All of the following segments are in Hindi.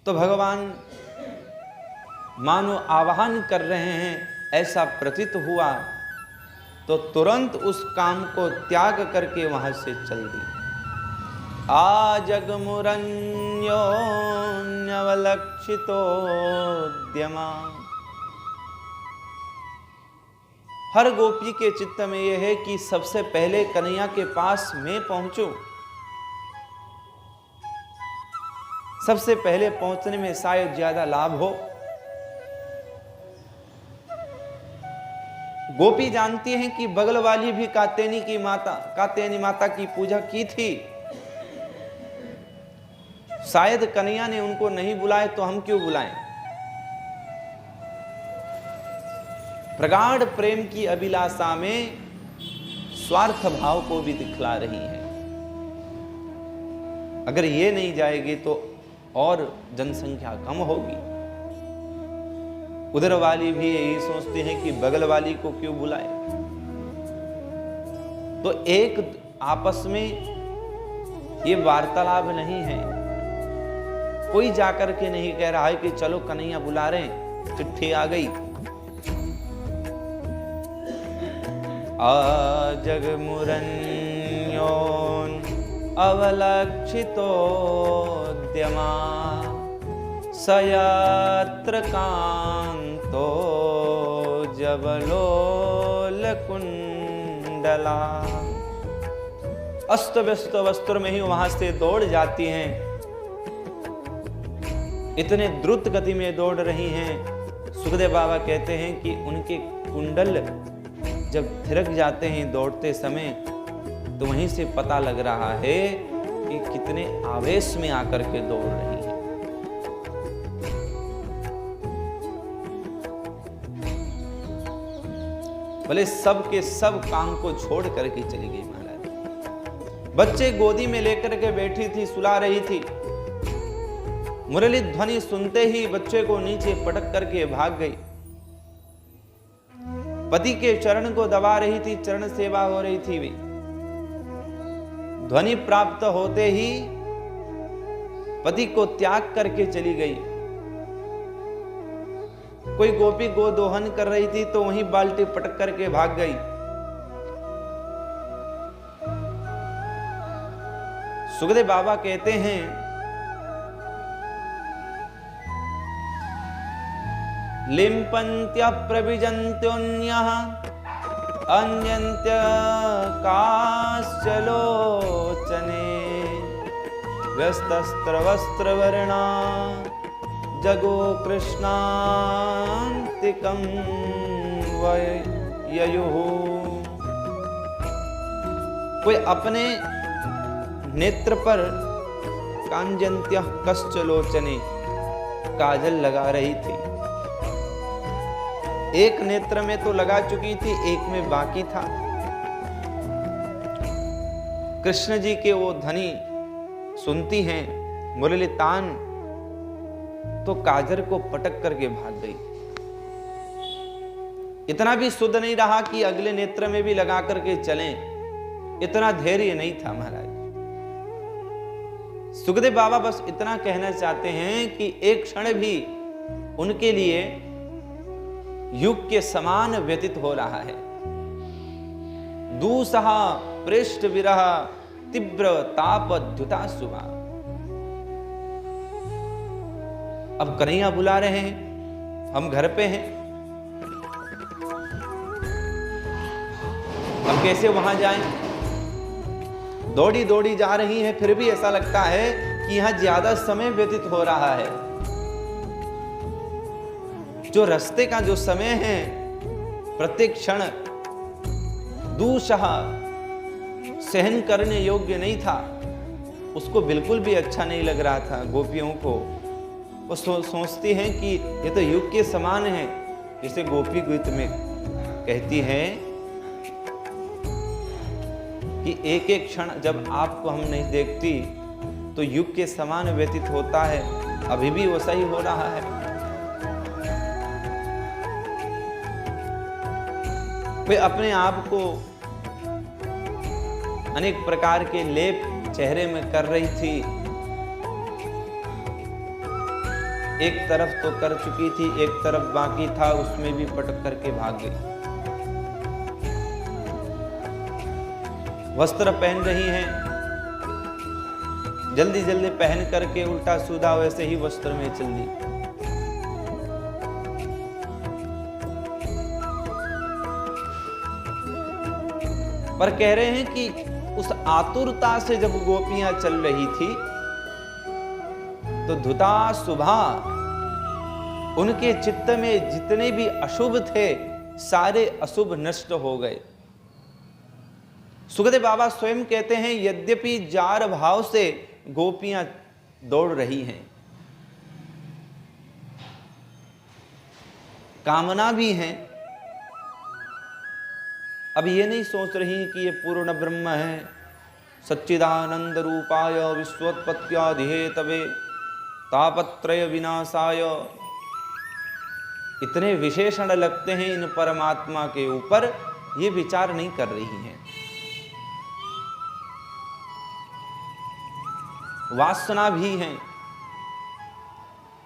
तो भगवान मानो आवाहन कर रहे हैं, ऐसा प्रतीत हुआ। तो तुरंत उस काम को त्याग करके वहां से चल दी। आजगमुरन्योन्यवलक्षितोद्यमा। हर गोपी के चित्त में यह है कि सबसे पहले कन्हैया के पास मैं पहुंचूं। सबसे पहले पहुंचने में शायद ज्यादा लाभ हो। गोपी जानती हैं कि बगल वाली भी कात्यायनी माता की पूजा की थी। शायद कन्हैया ने उनको नहीं बुलाए तो हम क्यों बुलाएं। प्रगाढ़ प्रेम की अभिलाषा में स्वार्थ भाव को भी दिखला रही है। अगर ये नहीं जाएगी तो और जनसंख्या कम होगी। उधर वाली भी यही सोचते हैं कि बगल वाली को क्यों बुलाए। तो एक आपस में ये वार्तालाप नहीं है। कोई जाकर के नहीं कह रहा है कि चलो कन्हैया बुला रहे हैं, चिट्ठी आ गई। आजगमुरन्योन अवलक्षितोद्यमा सयत्र कांतो जबलोलकुंडला। अस्त व्यस्त वस्त्र में ही वहां से दौड़ जाती हैं। इतने द्रुत गति में दौड़ रही हैं। सुखदेव बाबा कहते हैं कि उनके कुंडल जब थिरक जाते हैं दौड़ते समय, तो वहीं से पता लग रहा है कि कितने आवेश में आकर के दौड़ रही है। भले सब के सब काम को छोड़ करके चली गई महाराज। बच्चे गोदी में लेकर के बैठी थी, सुला रही थी। मुरली ध्वनि सुनते ही बच्चे को नीचे पटक करके भाग गई। पति के चरण को दबा रही थी, चरण सेवा हो रही थी। भी ध्वनि प्राप्त होते ही पति को त्याग करके चली गई। कोई गोपी गोदोहन कर रही थी तो वहीं बाल्टी पटक करके भाग गई। सुखदेव बाबा कहते हैं लिम्पन्त्य प्रविजन्त्योन्यः अन्यन्त्य काश्चलोचने व्यस्तस्त्रवस्त्रवर्णा जगो कृष्णान्तिकं ययुः। कोई अपने नेत्र पर कांजन्त्य कश्चलोचने काजल लगा रही थी। एक नेत्र में तो लगा चुकी थी, एक में बाकी था। कृष्ण जी के वो ध्वनि सुनती हैं मुरली तान, तो काजर को पटक करके भाग गई। इतना भी शुद्ध नहीं रहा कि अगले नेत्र में भी लगा करके चलें। इतना धैर्य नहीं था महाराज। सुखदेव बाबा बस इतना कहना चाहते हैं कि एक क्षण भी उनके लिए युग के समान व्यतीत हो रहा है। दूसह पृष्ठ विरह तीव्र ताप द्युता सुबह। अब कन्हैया बुला रहे हैं, हम घर पे हैं। अब कैसे वहां जाएं? दौड़ी दौड़ी जा रही हैं, फिर भी ऐसा लगता है कि यहां ज्यादा समय व्यतीत हो रहा है। जो रास्ते का जो समय है, प्रत्येक क्षण दूसह सहन करने योग्य नहीं था। उसको बिल्कुल भी अच्छा नहीं लग रहा था गोपियों को। वो सोचती हैं कि ये तो युग के समान है। जैसे गोपी गीत में कहती हैं कि एक एक क्षण जब आपको हम नहीं देखती तो युग के समान व्यतीत होता है। अभी भी वैसा ही हो रहा है। वे अपने आप को अनेक प्रकार के लेप चेहरे में कर रही थी। एक तरफ तो कर चुकी थी, एक तरफ बाकी था, उसमें भी पटक करके भाग गई। वस्त्र पहन रही हैं, जल्दी जल्दी पहन करके उल्टा सीधा वैसे ही वस्त्र में चल दी। पर कह रहे हैं कि उस आतुरता से जब गोपियां चल रही थी तो धुता सुभा उनके चित्त में जितने भी अशुभ थे सारे अशुभ नष्ट हो गए। सुखदेव बाबा स्वयं कहते हैं यद्यपि जार भाव से गोपियां दौड़ रही हैं, कामना भी है, अब ये नहीं सोच रही कि ये पूर्ण ब्रह्म है, सच्चिदानंद रूपाय विश्वोत्पत्त्यादिहेतवे तापत्रय विनाशाय, इतने विशेषण लगते हैं इन परमात्मा के ऊपर, ये विचार नहीं कर रही हैं। वासना भी हैं,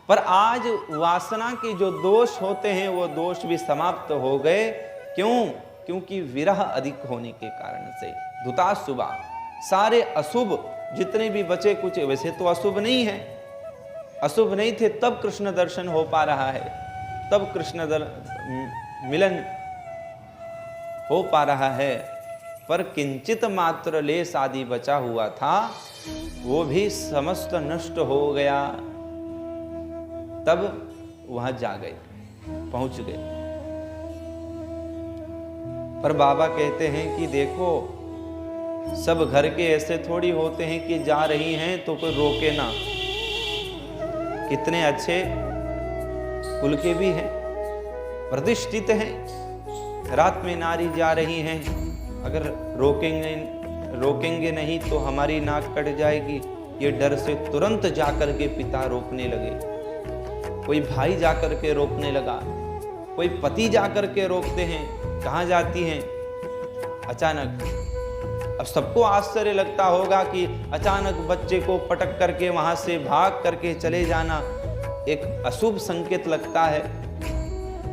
पर आज वासना के जो दोष होते हैं वो दोष भी समाप्त हो गए। क्यों? क्योंकि विरह अधिक होने के कारण से धुता सुबा सारे अशुभ जितने भी बचे कुछ, वैसे तो अशुभ नहीं है, अशुभ नहीं थे तब कृष्ण दर्शन हो पा रहा है, तब कृष्ण मिलन हो पा रहा है, पर किंचित मात्र लेस आदि बचा हुआ था वो भी समस्त नष्ट हो गया। तब वहां जा गए, पहुंच गए। पर बाबा कहते हैं कि देखो सब घर के ऐसे थोड़ी होते हैं कि जा रही हैं तो कोई रोके ना। कितने अच्छे कुल के भी हैं, प्रतिष्ठित हैं, रात में नारी जा रही हैं, अगर रोकेंगे नहीं तो हमारी नाक कट जाएगी, ये डर से तुरंत जाकर के पिता रोकने लगे, कोई भाई जाकर के रोकने लगा, कोई पति जाकर के रोकते हैं। कहाँ जाती हैं? अचानक। अब सबको आश्चर्य लगता होगा कि अचानक बच्चे को पटक करके वहां से भाग करके चले जाना एक अशुभ संकेत लगता है।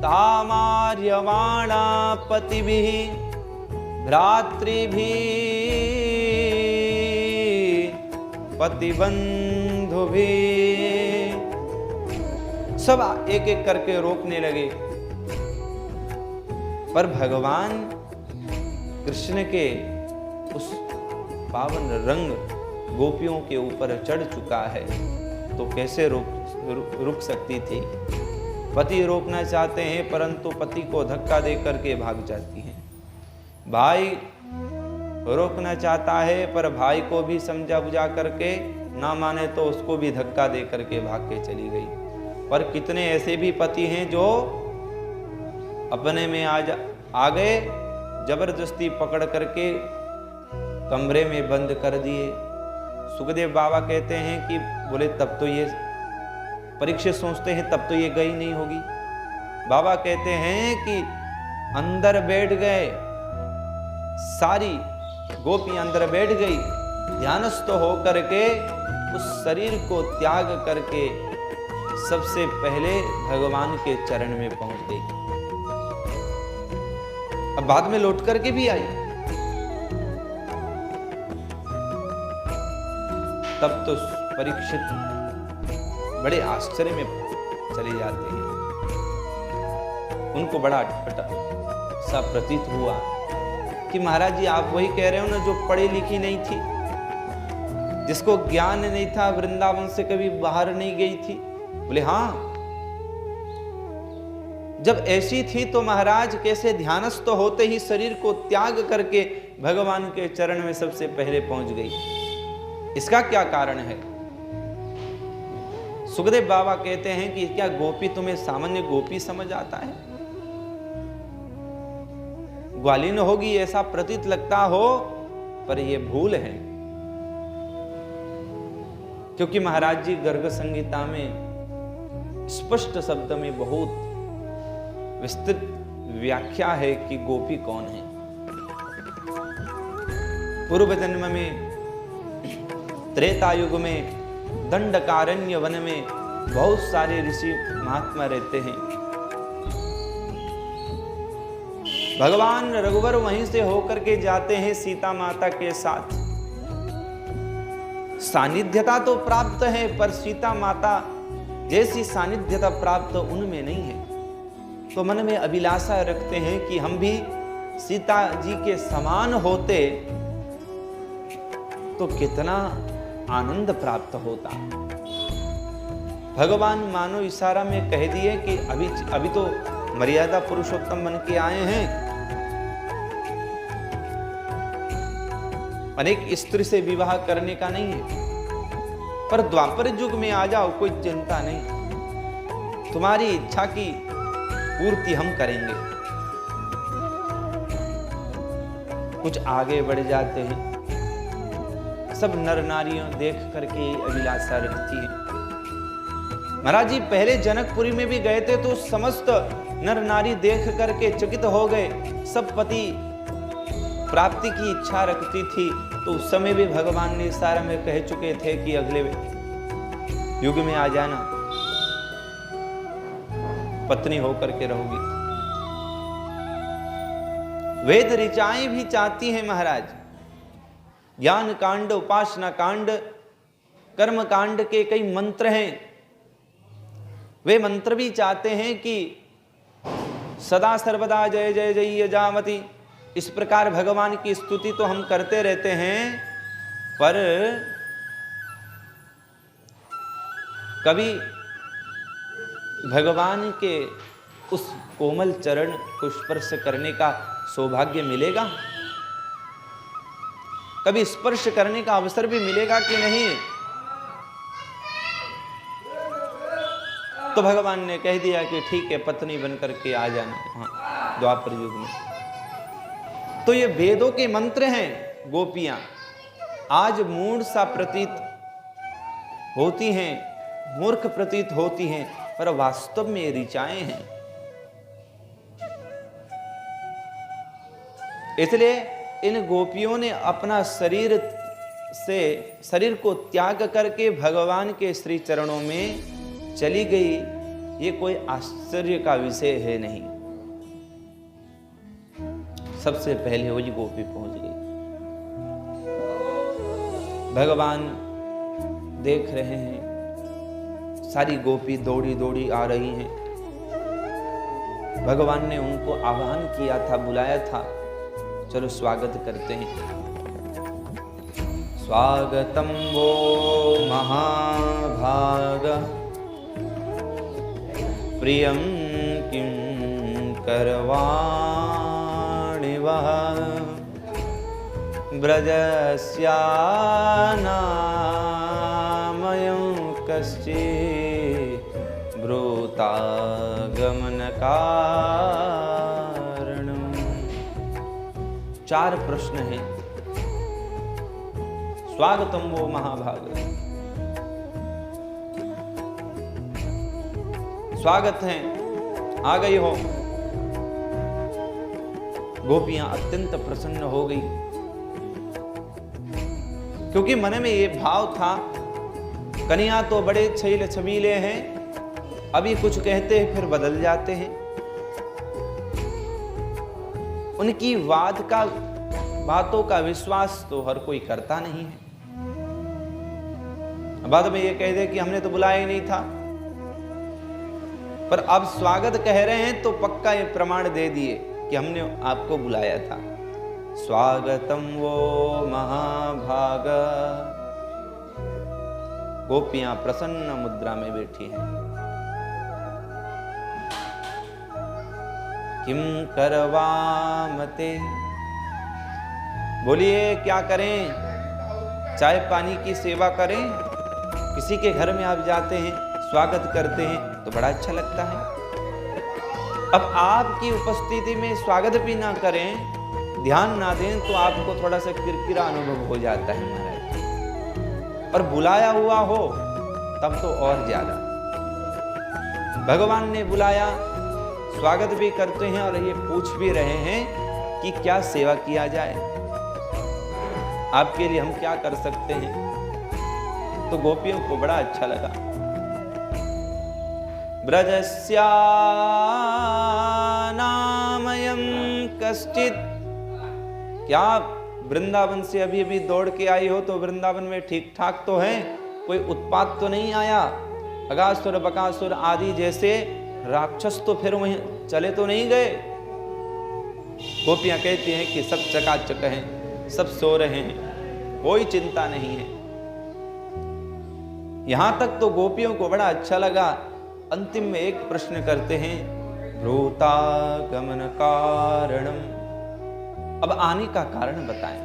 तामार्यवाणा पतिभिः भ्रातृभिः पतिबंधुभिः, सब एक एक करके रोकने लगे। पर भगवान कृष्ण के उस पावन रंग गोपियों के ऊपर चढ़ चुका है तो कैसे रुक सकती थी। पति रोकना चाहते हैं परंतु पति को धक्का दे करके भाग जाती हैं। भाई रोकना चाहता है पर भाई को भी समझा बुझा करके ना माने तो उसको भी धक्का दे करके भाग के चली गई। पर कितने ऐसे भी पति हैं जो अपने में आ गए, जबरदस्ती पकड़ करके कमरे में बंद कर दिए। सुखदेव बाबा कहते हैं कि बोले तब तो ये परीक्षित सोचते हैं तब तो ये गई नहीं होगी। बाबा कहते हैं कि अंदर बैठ गए, सारी गोपी अंदर बैठ गई, ध्यानस्थ हो करके उस शरीर को त्याग करके सबसे पहले भगवान के चरण में पहुंच गई। अब बाद में लौट करके भी आई। तब तो परीक्षित बड़े आश्चर्य में चले जाते हैं। उनको बड़ा अटपटा सा प्रतीत हुआ कि महाराज जी आप वही कह रहे हो ना जो पढ़ी लिखी नहीं थी, जिसको ज्ञान नहीं था, वृंदावन से कभी बाहर नहीं गई थी। बोले हाँ, जब ऐसी थी तो महाराज कैसे ध्यानस्थ होते ही शरीर को त्याग करके भगवान के चरण में सबसे पहले पहुंच गई। इसका क्या कारण है? सुखदेव बाबा कहते हैं कि क्या गोपी तुम्हें सामान्य गोपी समझ आता है? ग्वालिन होगी ऐसा प्रतीत लगता हो, पर यह भूल है। क्योंकि महाराज जी गर्ग संहिता में स्पष्ट शब्द में बहुत विस्तृत व्याख्या है कि गोपी कौन है। पूर्व जन्म में त्रेता युग में दंडकारण्य वन में बहुत सारे ऋषि महात्मा रहते हैं। भगवान रघुवर वहीं से होकर के जाते हैं सीता माता के साथ। सानिध्यता तो प्राप्त है, पर सीता माता जैसी सानिध्यता प्राप्त उनमें नहीं है। तो मन में अभिलाषा रखते हैं कि हम भी सीता जी के समान होते तो कितना आनंद प्राप्त होता। भगवान मानो इशारा में कह दिए कि अभी तो मर्यादा पुरुषोत्तम बन के आए हैं, अनेक स्त्री से विवाह करने का नहीं है, पर द्वापर युग में आ जाओ, कोई चिंता नहीं, तुम्हारी इच्छा की पूर्ति हम करेंगे। कुछ आगे बढ़ जाते हैं, सब नर नारियों देख करके अभिलाषा रखती है। महाराज जी पहले जनकपुरी में भी गए थे तो समस्त नर नारी देख करके चकित हो गए, सब पति प्राप्ति की इच्छा रखती थी। तो उस समय भी भगवान ने इशारा में कह चुके थे कि अगले युग में आ जाना, पत्नी होकर के रहोगी। वेद ऋचाएं भी चाहती हैं महाराज, ज्ञान कांड, उपासना कांड, कर्म कांड के कई मंत्र हैं, वे मंत्र भी चाहते हैं कि सदा सर्वदा जय जय जय यजामति, इस प्रकार भगवान की स्तुति तो हम करते रहते हैं, पर कभी भगवान के उस कोमल चरण को स्पर्श करने का सौभाग्य मिलेगा? कभी स्पर्श करने का अवसर भी मिलेगा कि नहीं? तो भगवान ने कह दिया कि ठीक है, पत्नी बनकर के आ जाना। हाँ, द्वापर युग में तो ये वेदों के मंत्र हैं। गोपियां आज मूढ़ सा प्रतीत होती हैं, मूर्ख प्रतीत होती हैं, पर वास्तव में ऋचाएं हैं। इसलिए इन गोपियों ने अपना शरीर को त्याग करके भगवान के श्री चरणों में चली गई। ये कोई आश्चर्य का विषय है नहीं। सबसे पहले वही गोपी पहुंच गई। भगवान देख रहे हैं, सारी गोपी दौड़ी दौड़ी आ रही हैं। भगवान ने उनको आह्वान किया था, बुलाया था, चलो स्वागत करते हैं। स्वागतम वो महाभाग प्रियं किं करवाणि वः ब्रजस्यानामयं कश्चित् ब्रूतागमनकारणम्। 4 प्रश्न हैं। स्वागतम वो महाभाग, स्वागत है, आ गई हो। गोपियां अत्यंत प्रसन्न हो गई, क्योंकि मन में ये भाव था, कन्या तो बड़े छैल छबीले हैं, अभी कुछ कहते हैं फिर बदल जाते हैं। उनकी बातों का विश्वास तो हर कोई करता नहीं है। बाद में ये कह दे कि हमने तो बुलाया ही नहीं था, पर अब स्वागत कह रहे हैं तो पक्का ये प्रमाण दे दिए कि हमने आपको बुलाया था। स्वागतम वो महाभाग। गोपियां प्रसन्न मुद्रा में बैठी हैं। किम करवामते, बोलिए क्या करें? चाय पानी की सेवा करें? किसी के घर में आप जाते हैं, स्वागत करते हैं तो बड़ा अच्छा लगता है। अब आपकी उपस्थिति में स्वागत भी ना करें, ध्यान ना दें, तो आपको थोड़ा सा किरकिरा अनुभव हो जाता है महाराज। और बुलाया हुआ हो तब तो और ज्यादा। भगवान ने बुलाया, स्वागत भी करते हैं और ये पूछ भी रहे हैं कि क्या सेवा किया जाए, आपके लिए हम क्या कर सकते हैं। तो गोपियों को बड़ा अच्छा लगा। ब्रजस्यानामयं कश्चित्। क्या वृंदावन से अभी अभी दौड़ के आई हो तो वृंदावन में ठीक ठाक तो है, कोई उत्पात तो नहीं आया? अगासुर बकासुर आदि जैसे राक्षस तो फिर वहीं चले तो नहीं गए? गोपियां कहती हैं कि सब चकाचक हैं, सब सो रहे हैं, कोई चिंता नहीं है। यहां तक तो गोपियों को बड़ा अच्छा लगा। अंतिम में एक प्रश्न करते हैं, भ्रूतागमन कारणम, अब आने का कारण बताएं।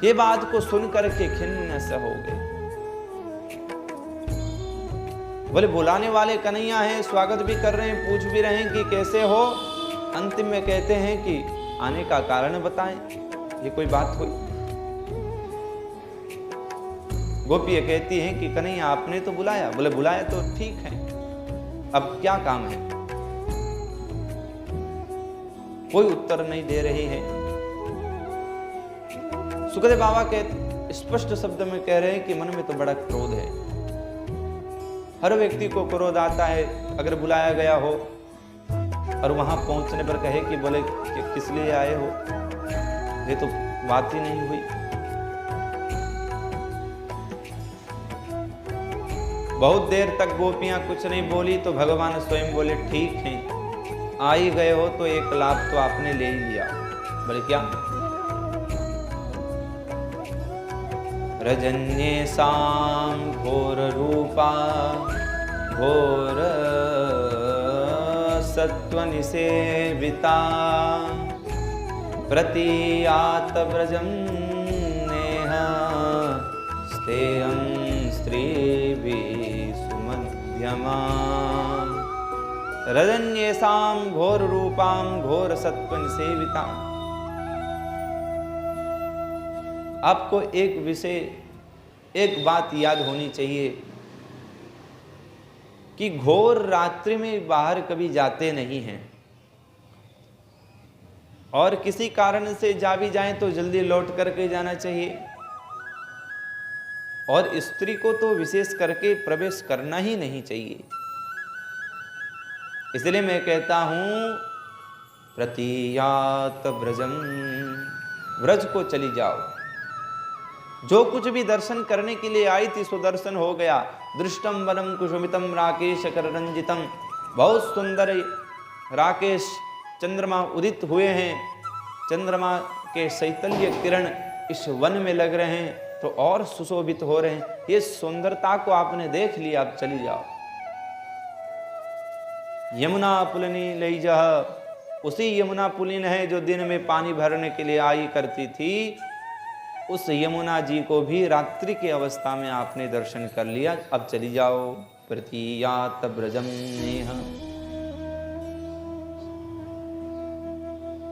ये बात को सुनकर के खिन्न से हो गए। बोले बुलाने वाले कन्हैया हैं, स्वागत भी कर रहे हैं, पूछ भी रहे हैं कि कैसे हो। अंतिम में कहते हैं कि आने का कारण बताएं। ये कोई बात हुई? गोपियां कहती हैं कि कन्हैया आपने तो बुलाया। बोले बुलाया तो ठीक है, अब क्या काम है? कोई उत्तर नहीं दे रही है। सुखदेव बाबा के स्पष्ट शब्द में कह रहे हैं कि मन में तो बड़ा क्रोध है। हर व्यक्ति को क्रोध आता है अगर बुलाया गया हो और वहां पहुंचने पर कहे कि बोले कि किस लिए आए हो, ये तो बात ही नहीं हुई। बहुत देर तक गोपियां कुछ नहीं बोली तो भगवान स्वयं बोले, ठीक है, आ ही गए हो तो एक लाभ तो आपने ले ही लिया। बोले क्या? रजन्येषां घोर रूपा घोर सत्वनिसेविता प्रतीयात व्रजं नेह स्तेयं स्त्रीभिः सुमध्यमा। रजन्येषां घोर रूपां घोर सत्वनिसेविता। आपको एक विषय, एक बात याद होनी चाहिए कि घोर रात्रि में बाहर कभी जाते नहीं हैं, और किसी कारण से जा भी जाएं तो जल्दी लौट करके जाना चाहिए। और स्त्री को तो विशेष करके प्रवेश करना ही नहीं चाहिए। इसलिए मैं कहता हूं प्रतीयात व्रजम, व्रज को चली जाओ। जो कुछ भी दर्शन करने के लिए आई थी सो दर्शन हो गया। दृष्टम वनम कुसुमितम राकेश कर रंजितम, बहुत सुंदर राकेश चंद्रमा उदित हुए हैं, चंद्रमा के शैतल्य किरण इस वन में लग रहे हैं तो और सुशोभित हो रहे हैं। ये सुंदरता को आपने देख लिया, आप चली जाओ। यमुना पुलिनी ले जा, उसी यमुना पुलिन है जो दिन में पानी भरने के लिए आई करती थी। उस यमुना जी को भी रात्रि की अवस्था में आपने दर्शन कर लिया, अब चली जाओ। प्रतीयात व्रजं नेह।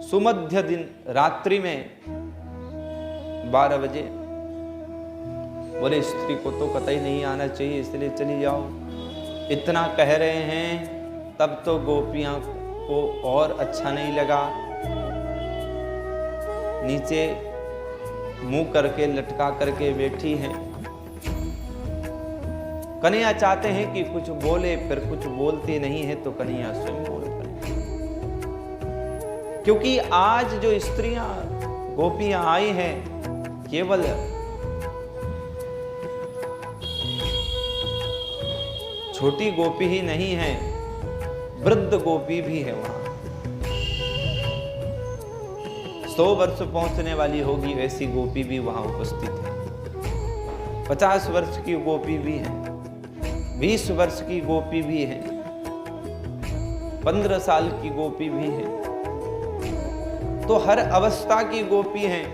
सुमध्य दिन रात्रि में 12 बजे बोले स्त्री को तो कतई नहीं आना चाहिए, इसलिए चली जाओ। इतना कह रहे हैं तब तो गोपियां को और अच्छा नहीं लगा। नीचे मुंह करके लटका करके बैठी हैं। कन्हैया चाहते हैं कि कुछ बोले, फिर कुछ बोलती नहीं है तो कन्हैया स्वयं बोल पड़े। क्योंकि आज जो स्त्रियां गोपियां आई हैं केवल छोटी गोपी ही नहीं है, वृद्ध गोपी भी है। वहां 100 वर्ष पहुंचने वाली होगी वैसी गोपी भी वहां उपस्थित है। 50 वर्ष की गोपी भी है, 20 वर्ष की गोपी भी है, 15 साल की गोपी भी है। तो हर अवस्था की गोपी है,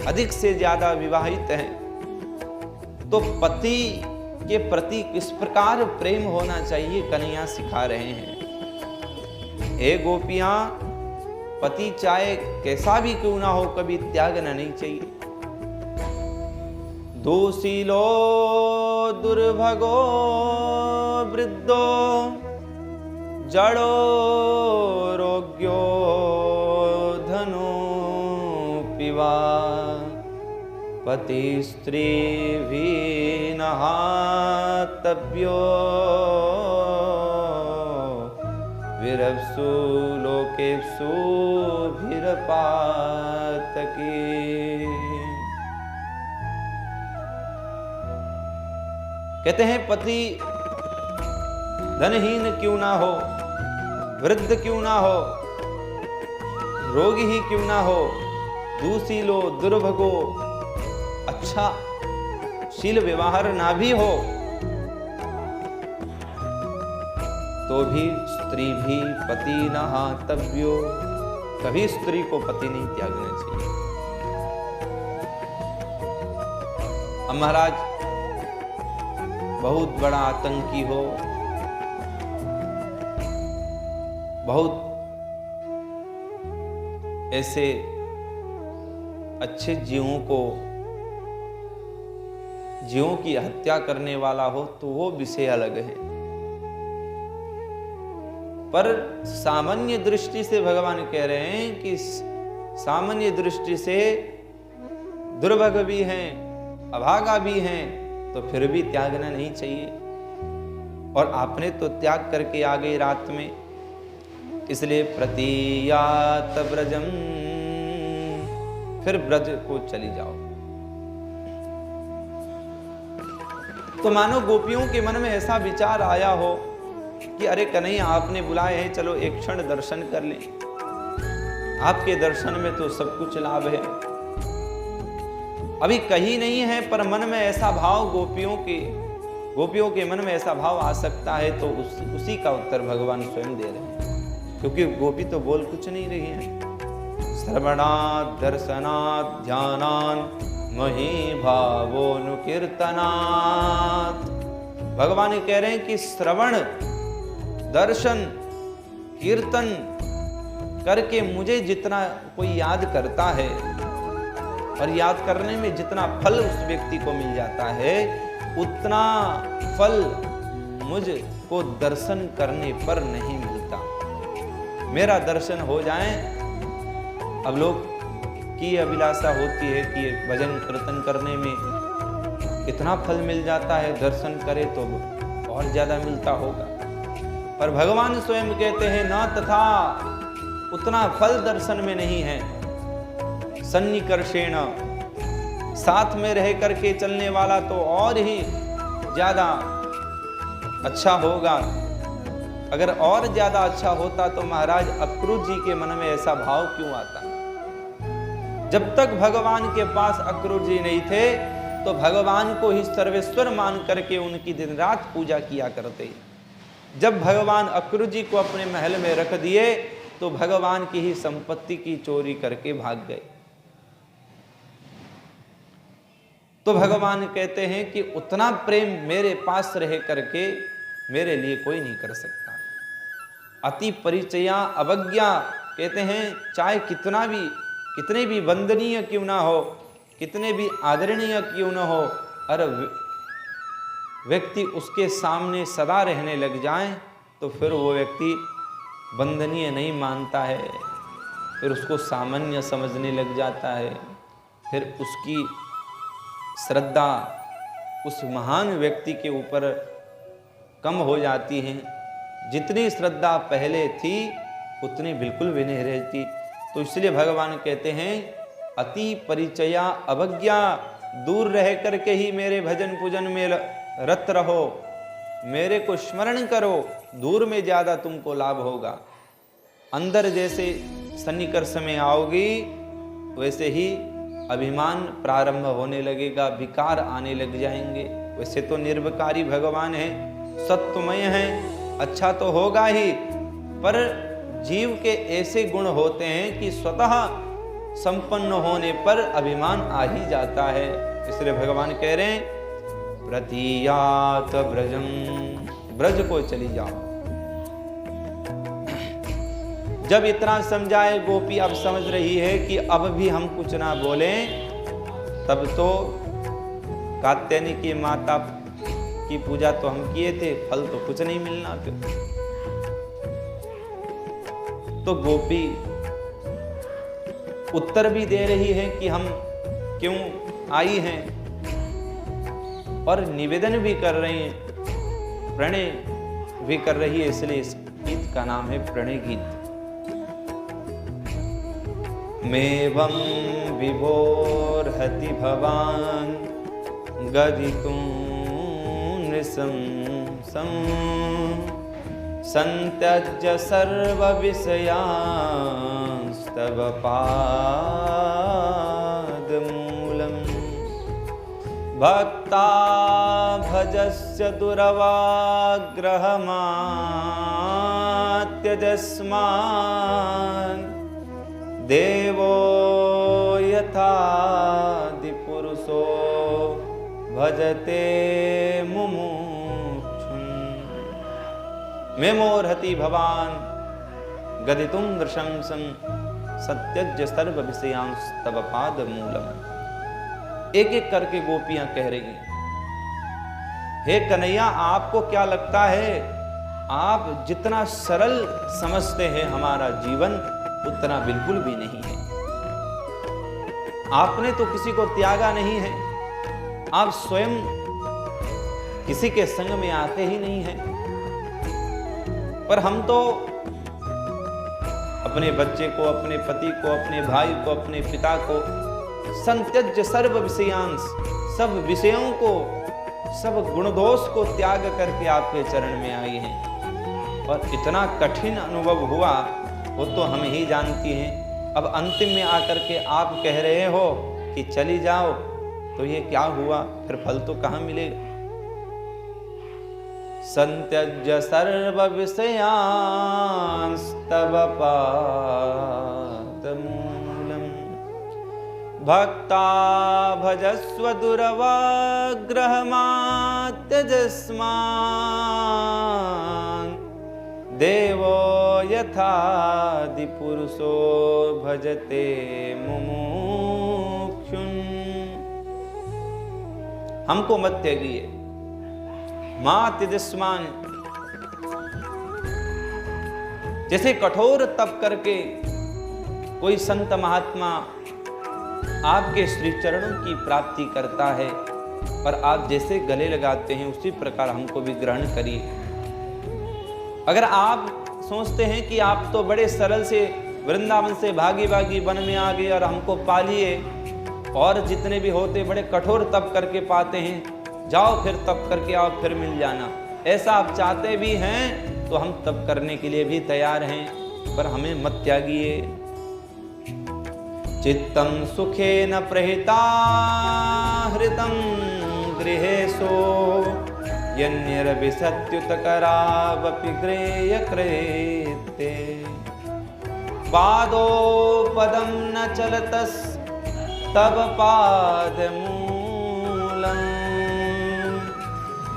अधिक से ज्यादा विवाहित है। तो पति के प्रति किस प्रकार प्रेम होना चाहिए कन्हैया सिखा रहे हैं। हे गोपियां, पति चाहे कैसा भी क्यों ना हो कभी त्यागना नहीं चाहिए। दोषीलो दुर्भगो वृद्धो जड़ो रोग्यो धनो पिवा पति स्त्री भी नहातव्यो विरप्सु लोकेप्सु भिरपातके। कहते हैं पति धनहीन क्यों ना हो, वृद्ध क्यों ना हो, रोगी ही क्यों ना हो, दुशीलो दुर्भगो, अच्छा शील व्यवहार ना भी हो, तो भी स्त्री भी पति न हातव्यो, कभी स्त्री को पति नहीं त्यागना चाहिए। अब महाराज बहुत बड़ा आतंकी हो, बहुत ऐसे अच्छे जीवों की हत्या करने वाला हो तो वो विषय अलग है, पर सामान्य दृष्टि से भगवान कह रहे हैं कि सामान्य दृष्टि से दुर्भग भी हैं, अभागा भी हैं, तो फिर भी त्यागना नहीं चाहिए। और आपने तो त्याग करके आ गई रात में, इसलिए प्रतीयात ब्रजम, फिर ब्रज को चली जाओ। तो मानो गोपियों के मन में ऐसा विचार आया हो कि अरे कन्हैया आपने बुलाए हैं, चलो एक क्षण दर्शन कर लें। आपके दर्शन में तो सब कुछ लाभ है। अभी कहीं नहीं है, पर मन में ऐसा भाव गोपियों के मन में ऐसा भाव आ सकता है, तो उसी का उत्तर भगवान स्वयं दे रहे हैं, क्योंकि गोपी तो बोल कुछ नहीं रही है। श्रवणात् दर्शनात् ध्यानात् मही भावोनुकीर्तनात्। भगवान कह रहे हैं कि श्रवण, दर्शन, कीर्तन करके मुझे जितना कोई याद करता है, और याद करने में जितना फल उस व्यक्ति को मिल जाता है, उतना फल मुझको दर्शन करने पर नहीं मिलता। मेरा दर्शन हो जाए, अब लोग की अभिलाषा होती है कि भजन कीर्तन करने में इतना फल मिल जाता है, दर्शन करे तो और ज्यादा मिलता होगा। पर भगवान स्वयं कहते हैं ना, तथा उतना फल दर्शन में नहीं है। सन्निकर्षेण, साथ में रह करके चलने वाला तो और ही ज्यादा अच्छा होगा। अगर और ज्यादा अच्छा होता तो महाराज अक्रूर जी के मन में ऐसा भाव क्यों आता? जब तक भगवान के पास अक्रूर जी नहीं थे, तो भगवान को ही सर्वेश्वर मान करके उनकी दिन रात पूजा किया करते। जब भगवान अक्रूर जी को अपने महल में रख दिए, तो भगवान की ही संपत्ति की चोरी करके भाग गए। तो भगवान कहते हैं कि उतना प्रेम मेरे पास रह करके मेरे लिए कोई नहीं कर सकता। अति परिचया अवज्ञा, कहते हैं चाहे कितने भी वंदनीय क्यों ना हो, कितने भी आदरणीय क्यों ना हो, अरे व्यक्ति उसके सामने सदा रहने लग जाए तो फिर वो व्यक्ति वंदनीय नहीं मानता है, फिर उसको सामान्य समझने लग जाता है। फिर उसकी श्रद्धा उस महान व्यक्ति के ऊपर कम हो जाती है। जितनी श्रद्धा पहले थी उतनी बिल्कुल भी नहीं रहती। तो इसलिए भगवान कहते हैं अति परिचया अवज्ञा, दूर रह करके ही मेरे भजन पूजन में रत रहो, मेरे को स्मरण करो, दूर में ज्यादा तुमको लाभ होगा। अंदर जैसे सन्निकर्ष में आओगी वैसे ही अभिमान प्रारंभ होने लगेगा, विकार आने लग जाएंगे। वैसे तो निर्विकारी भगवान है, सत्वमय है, अच्छा तो होगा ही, पर जीव के ऐसे गुण होते हैं कि स्वतः संपन्न होने पर अभिमान आ ही जाता है। इसलिए भगवान कह रहे हैं प्रतीयात ब्रजम, ब्रज को चली जाओ। जब इतना समझाए गोपी अब समझ रही है कि अब भी हम कुछ ना बोलें, तब तो कात्यायनी की माता की पूजा तो हम किए थे, फल तो कुछ नहीं मिलना। फिर तो गोपी उत्तर भी दे रही है कि हम क्यों आई हैं, और निवेदन भी कर रही हैं, प्रणय भी कर रही है। इसलिए गीत का नाम है प्रणय गीत। मेवं विभोर्हति भवान् गदितुं नृशंसं संत्यज्य सर्वविषयांस्तव पादमूलम् भक्ता भजस्य दुरवाग्रहमात्यजस्मान् देवो यथादिपुरुषो भजते मुमुक्षुम्। मेमोर्हति भवान् गदितुं नृशंसं सत्यज्य सर्व विषयांस्तव पादमूलम्। एक एक करके गोपियां कह रही हैं, हे कन्हैया, आपको क्या लगता है, आप जितना सरल समझते हैं हमारा जीवन, उतना बिल्कुल भी नहीं है। आपने तो किसी को त्यागा नहीं है, आप स्वयं किसी के संग में आते ही नहीं हैं। पर हम तो अपने बच्चे को, अपने पति को, अपने भाई को, अपने पिता को संत्यज्य सर्व विषयांश, सब विषयों को, सब गुणदोष को त्याग करके आपके चरण में आए हैं। और इतना कठिन अनुभव हुआ वो तो हम ही जानती हैं। अब अंतिम में आकर के आप कह रहे हो कि चली जाओ, तो ये क्या हुआ, फिर फल तो कहां मिलेगा। संत्यज्य सर्व विषयांस्तव पादमूलम् भक्ता भजस्व दुरवाग्रहमात्यजस्मान् देवो यथादिपुरुषो भजते मुमुक्षुन्। हमको मत त्यागिए, मां त्यजस्मान। जैसे कठोर तप करके कोई संत महात्मा आपके श्री चरणों की प्राप्ति करता है, पर आप जैसे गले लगाते हैं उसी प्रकार हमको भी ग्रहण करिए। अगर आप सोचते हैं कि आप तो बड़े सरल से वृंदावन से भागी भागी वन में आ गए और हमको पा लिए, और जितने भी होते बड़े कठोर तप करके पाते हैं, जाओ फिर तप करके आओ, फिर मिल जाना, ऐसा आप चाहते भी हैं तो हम तप करने के लिए भी तैयार हैं, पर हमें मत त्यागिए। चित्तं सुखेन प्रहिताहृतं गृहेषु यन्निर्विशत्युतकरावपि ग्रेयकृते पादोपदं न चलतस्तव पादमूलम्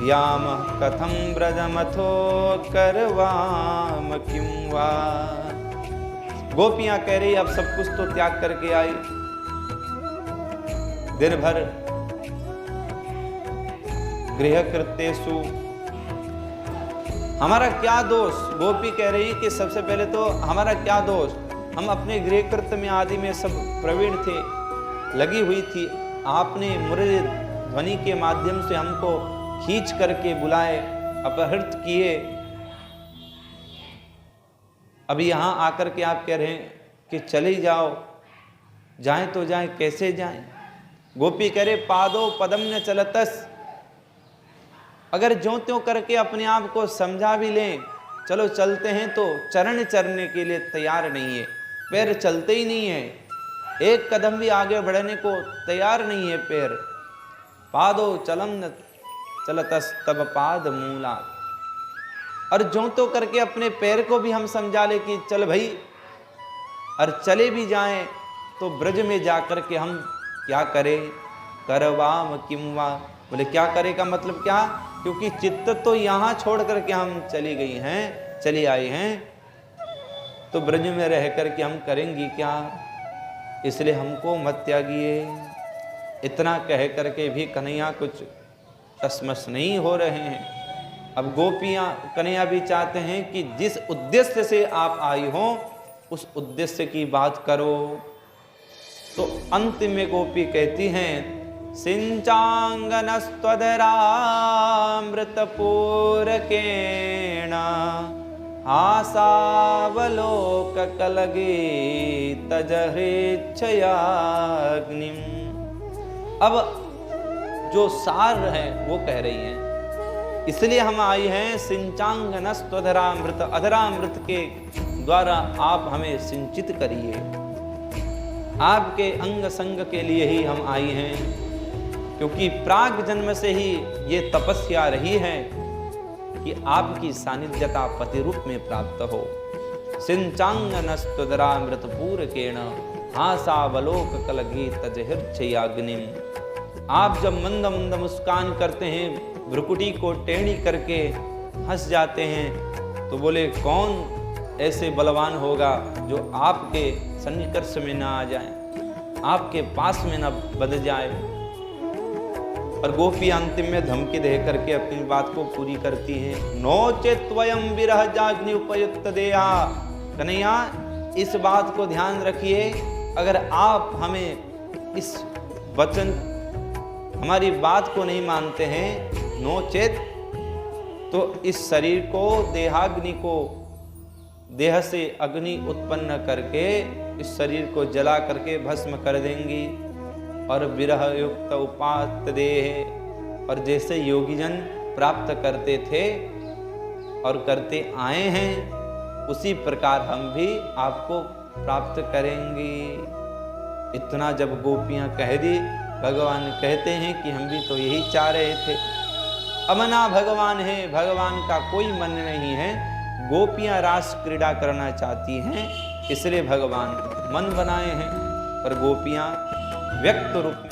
यामः कथं व्रजमथो करवाम किं वा। गोपियां कह रही अब सब कुछ तो त्याग करके आई, दिन भर गृह कृत्येषु, हमारा क्या दोष। गोपी कह रही कि सबसे पहले तो हमारा क्या दोष, हम अपने गृह कृत्य में आदि में सब प्रवीण थे, लगी हुई थी। आपने मुरली ध्वनि के माध्यम से हमको खींच करके बुलाए, अपहृत किए, अभी यहाँ आकर के आप कह रहे हैं कि चले जाओ, जाएं तो जाएं, कैसे जाएं। गोपी कह रहे पादो पदम न चलतस, अगर ज्यों त्यों करके अपने आप को समझा भी लें, चलो चलते हैं, तो चरण चलने के लिए तैयार नहीं है, पैर चलते ही नहीं है, एक कदम भी आगे बढ़ने को तैयार नहीं है पैर। पादो चलम न चलतस तब पाद मूला, और ज्यों तो करके अपने पैर को भी हम समझा ले कि चल भाई, और चले भी जाएं तो ब्रज में जाकर के हम क्या करें, करवाम किमवा। बोले क्या करे का मतलब क्या, क्योंकि चित्त तो यहाँ छोड़ करके हम चली गई हैं, चली आई हैं, तो ब्रज में रह करके हम करेंगी क्या, इसलिए हमको मत त्यागिए। इतना कह करके भी कन्हैया कुछ तसमस नहीं हो रहे हैं। अब गोपियां कन्हैया भी चाहते हैं कि जिस उद्देश्य से आप आई हो उस उद्देश्य की बात करो। तो अंत में गोपी कहती हैं, सिंचांगनस्त्वदरामृतपूरकेण हासावलोक कलगे तजहृच्छयाग्निम। अब जो सार है वो कह रही हैं, इसलिए हम आई हैं सिंचांगनस्त्वधरामृत, अधरामृत के द्वारा आप हमें सिंचित करिए। आपके अंग संग के लिए ही हम आई हैं, क्योंकि प्राग जन्म से ही ये तपस्या रही है कि आपकी सानिध्यता पति रूप में प्राप्त हो। सिंचांगनस्त्वधरामृत पूरकेण हासावलोक कलगे तजहृच्छयाग्निम। आप जब मंद मंद मुस्कान करते हैं, भ्रुकुटी को टेढ़ी करके हंस जाते हैं, तो बोले कौन ऐसे बलवान होगा जो आपके सन्निकर्ष में ना आ जाए, आपके पास में ना बध जाए। और गोपी अंतिम में धमकी दे करके अपनी बात को पूरी करती हैं। नोचेत त्वयं विरह जाग्नि उपयुक्त देहा। कन्हैया, इस बात को ध्यान रखिए, अगर आप हमें इस वचन हमारी बात को नहीं मानते हैं, नोचेत, तो इस शरीर को, देहाग्नि को, देह से अग्नि उत्पन्न करके इस शरीर को जला करके भस्म कर देंगी। और विरह युक्त उपात देह, और जैसे योगीजन प्राप्त करते थे और करते आए हैं, उसी प्रकार हम भी आपको प्राप्त करेंगे। इतना जब गोपियां कह दी, भगवान कहते हैं कि हम भी तो यही चाह रहे थे। अमना भगवान है, भगवान का कोई मन नहीं है, गोपियां रास क्रीड़ा करना चाहती हैं, इसलिए भगवान मन बनाए हैं। पर गोपियां व्यक्त रूप